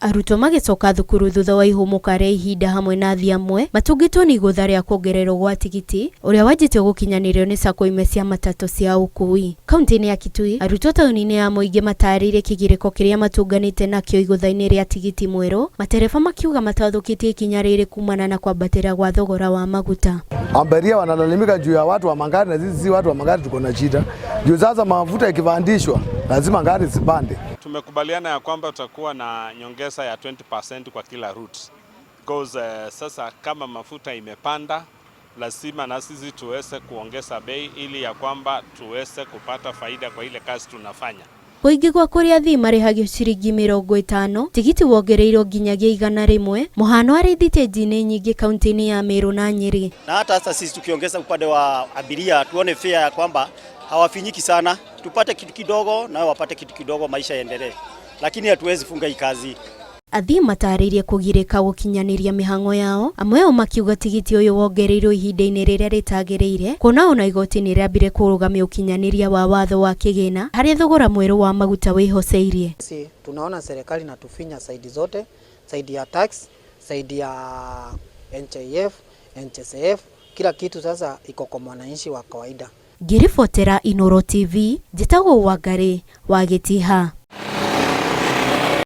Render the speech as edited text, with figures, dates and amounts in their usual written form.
Arutwo magicoka thukuru thutha wa ihumuka rĩa ihinda hamwe na athii amwe matungitwo ni igũtha rĩa kuongererwo gwa tigiti ũrĩa wanjĩtio gũkinyanĩrio nĩ sacco imwe cia matatũ cia ũkuui. Kaunti-inĩ ya Kitui, arutwo taũni-inĩ ya Mũingĩ matarĩirie kĩgirĩko kĩrĩa matunganĩte nakĩo igũtha-inĩ rĩa tigiti mwerũ, matereba makiuga matathũkĩtie ikinya rĩrĩ kumana na kwambatĩria gwa thogora wa maguta. Abiria wanalalamika juu ya watu wa magari na sisi watu wa magari tuko na shida. Juu sasa mafuta ikipandishwa lazima gari zipande. Tumekubaliana ya kwamba tutakuwa na nyongeza ya 20% kwa kila route. Because sasa kama mafuta imepanda, lazima na sisi tuweze kuongeza bei ili ya kwamba tuweze kupata faida kwa ile kazi tunafanya. Kuingi kwa kũrĩa athii marĩhagio ciringi 50, tigiti wongereirwo nginyagia 100, mũhano arĩ thitĩnji-inĩ nyingĩ kaunti-inĩ ya Meru na Nyeri. Na hata sisi tukiongeza upande wa abiria tuone fare ya kwamba hawafinyiki sana, tupate kitu kidogo na wapate kitu kidogo, maisha yaendelee. Lakini hatuwezi funga hii kazi. Athii matarĩirie kũgirĩka gũkinyanĩria mĩhang'o yao, amwe ao makiuga tigiti ũyũ wongereirwo ihinda-inĩ rĩrĩa rĩtagĩrĩire, kuona ona igoti nĩ rĩambire kũrũgamia ũkinyanĩria wa watho wa kĩgĩna harĩa thogora mwerũ wa maguta wĩhoceirie. Tunaona serikali inatufinya saidi zote, saidi ya tax, saidi ya NHIF, NHSF, kila kitu sasa iko kwa mwananchi wa kawaida. Ngiribotera Inooro TV, njĩtagwo Ngari wa Gĩtiha.